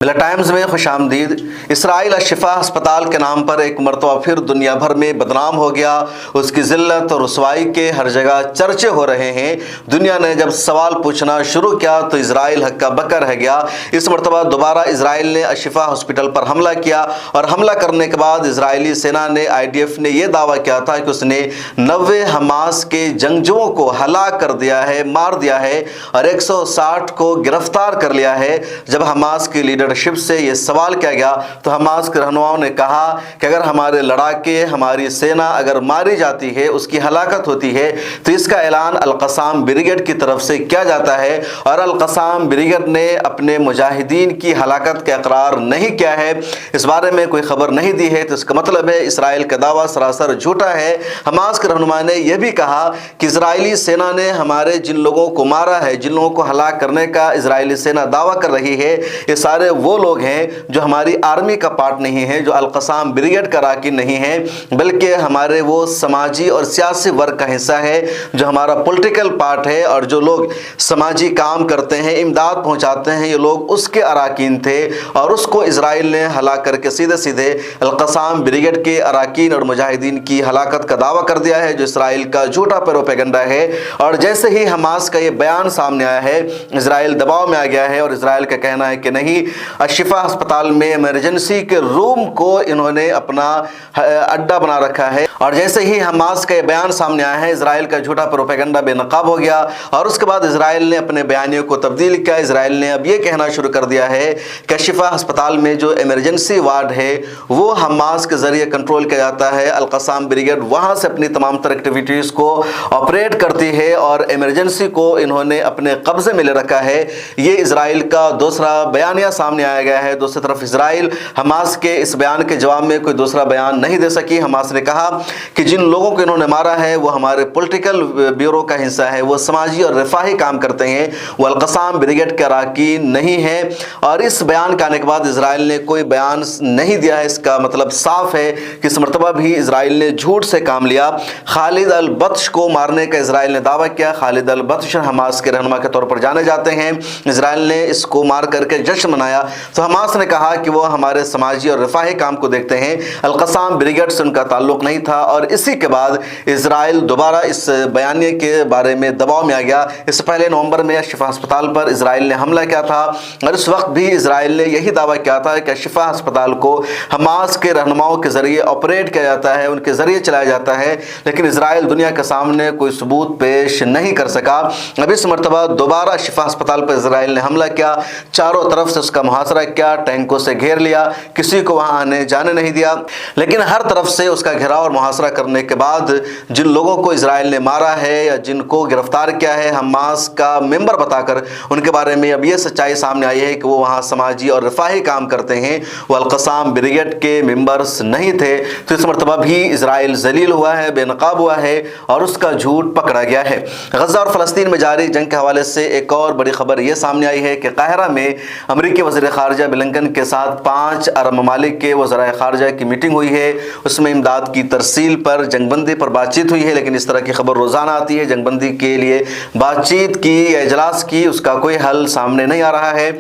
मिला टाइम्स में खुश आमदीद। इसराइल अशिफा अस्पताल के नाम पर एक मरतबा फिर दुनिया भर में बदनाम हो गया। उसकी जिल्लत और रुसवाई के हर जगह चर्चे हो रहे हैं। दुनिया ने जब सवाल पूछना शुरू किया तो इसराइल हक्का बक्का रह गया। इस मरतबा दोबारा इसराइल ने अशिफा हॉस्पिटल पर हमला किया और हमला करने के बाद इसराइली सेना ने IDF ने यह दावा किया था कि उसने 90 हमास के जंगजुओं को हलाक कर दिया है, मार दिया है और 160 को गिरफ्तार कर लिया है। जब हमास की लीडरशिप से ये सवाल किया गया तो हमास के रहनुमाओं ने कहा कि अगर हमारे लड़ाके, हमारी सेना अगर मारी जाती है, उसकी हलाकत होती है, तो इसका ऐलान अल-क़साम ब्रिगेड की तरफ से किया जाता है और अल-क़साम ब्रिगेड ने अपने मुजाहिदीन की हलाकत का इकरार नहीं किया है, इस बारे में कोई खबर नहीं दी है। तो इसका मतलब है इसराइल का दावा सरासर झूठा है। हमास के रहनुमा ने यह भी कहा कि इजरायली सेना ने हमारे जिन लोगों को मारा है, जिन लोगों को हलाक करने का इजरायली सेना दावा कर रही है, ये सारे वो लोग हैं जो हमारी आर्मी का पार्ट नहीं है, जो अल-क़साम ब्रिगेड का अरकान नहीं है, बल्कि हमारे वो समाजी और सियासी वर्ग का हिस्सा है, जो हमारा पॉलिटिकल पार्ट है। और जो लोग समाजी काम करते हैं, इमदाद पहुंचाते हैं, ये लोग उसके अरकान थे और उसको इसराइल ने हलाक करके सीधे सीधे अल-क़साम ब्रिगेड के अरकान और मुजाहिदीन की हलाकत का दावा कर दिया है, जो इसराइल का झूठा प्रोपेगेंडा है। और जैसे ही हमास का ये बयान सामने आया है, इसराइल दबाव में आ गया है और इसराइल का कहना है कि नहीं, अशिफा अस्पताल में इमरजेंसी के रूम को इन्होंने अपना अड्डा बना रखा है। और जैसे ही हमास का बयान सामने आया है, इसराइल का झूठा प्रोपेगेंडा बेनकाब हो गया और उसके बाद इसराइल ने अपने बयानियों को तब्दील किया। इसराइल ने अब ये कहना शुरू कर दिया है कि अशिफा अस्पताल में जो इमरजेंसी वार्ड है वो हमास के जरिए कंट्रोल किया जाता है। अल-क़साम ब्रिगेड वहाँ से अपनी तमाम तर एक्टिविटीज़ को ऑपरेट करती है और इमरजेंसी को इन्होंने अपने कब्जे में ले रखा है। ये इसराइल का दूसरा बयानिया सामने आया गया है। दूसरी तरफ इसराइल हमास के इस बयान के जवाब में कोई दूसरा बयान नहीं दे सकी। हमास ने कहा कि जिन लोगों को इन्होंने मारा है वो हमारे पॉलिटिकल ब्यूरो का हिस्सा है, वो समाजी और रफ़ाही काम करते हैं, वो अल-क़साम ब्रिगेड के अरकान नहीं है। और इस बयान के आने के बाद इसराइल ने कोई बयान नहीं दिया है। इसका मतलब साफ है कि इस मरतबा भी इसराइल ने झूठ से काम लिया। खालिद अल-बत्श को मारने का इसराइल ने दावा किया। खालिद अल-बत्श हमास के रहनुमा के तौर पर जाने जाते हैं। इसराइल ने इसको मार करके जश्न मनाया तो हमास ने कहा कि वो हमारे समाजी और रफ़ाही काम को देखते हैं, अल-क़साम ब्रिगेड से उनका ताल्लुक़ नहीं था। और इसी के बाद इसराइल दोबारा इस बयानिए के बारे में दबाव में आ गया। इससे पहले नवंबर में अशिफा अस्पताल पर इसराइल ने हमला किया था और इस वक्त भी इसराइल ने यही दावा किया था कि अशिफा अस्पताल को हमास के रहनुमाओं के ज़रिए ऑपरेट किया जाता है, उनके ज़रिए चलाया जाता है। लेकिन इसराइल दुनिया के सामने कोई सबूत पेश नहीं कर सका। अब इस मरतबा दोबारा अशिफा अस्पताल पर इसराइल ने हमला किया, चारों तरफ से उसका मुहासरा किया, टैंकों से घेर लिया, किसी को वहां आने जाने नहीं दिया। लेकिन हर तरफ से उसका घेराव और मुहासरा करने के बाद जिन लोगों को इसराइल ने मारा है या जिनको गिरफ्तार किया है हमास का मेंबर बताकर, उनके बारे में अब ये सच्चाई सामने आई है कि वो वहां समाजी और रफ़ाही काम करते हैं, वो अल-क़साम ब्रिगेड के मेंबर्स नहीं थे। तो इस मरतबा भी इसराइल जलील हुआ है, बेनकाब हुआ है और उसका झूठ पकड़ा गया है। गज़ा और फ़लस्तीन में जारी जंग के हवाले से एक और बड़ी खबर ये सामने आई है कि काहिरा में अमरीकी वज़ीर ख़ारजा ब्लिंकन के साथ 5 अरब ममालिक के वज़राए ख़ारजा की मीटिंग हुई है। उसमें इमदाद की तरसील पर, जंगबंदी पर बातचीत हुई है। लेकिन इस तरह की खबर रोज़ाना आती है, जंगबंदी के लिए बातचीत की या इजलास की, उसका कोई हल सामने नहीं आ रहा है।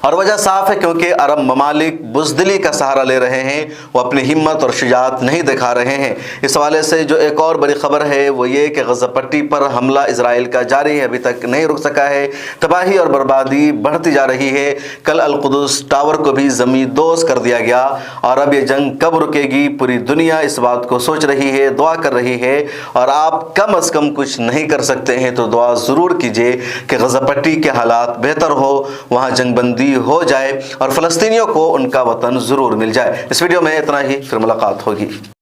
और वजह साफ है, क्योंकि अरब ममालिक बुज़दिली का सहारा ले रहे हैं, वो अपनी हिम्मत और शुजाअत नहीं दिखा रहे हैं। इस हवाले से जो एक और बड़ी खबर है वो ये कि गज़ा पट्टी पर हमला इसराइल का जारी है, अभी तक नहीं रुक सका है। तबाही और बर्बादी बढ़ती जा रही है। कल अल-कुदस टावर को भी ज़मींदोज़ कर दिया गया और अब ये जंग कब रुकेगी, पूरी दुनिया इस बात को सोच रही है, दुआ कर रही है। और आप कम अज़ कम कुछ नहीं कर सकते हैं तो दुआ ज़रूर कीजिए कि गज़ा पट्टी के हालात बेहतर हो, वहाँ जंगबंदी हो जाए और फ़लस्तीनियों को उनका वतन ज़रूर मिल जाए। इस वीडियो में इतना ही, फिर मुलाकात होगी।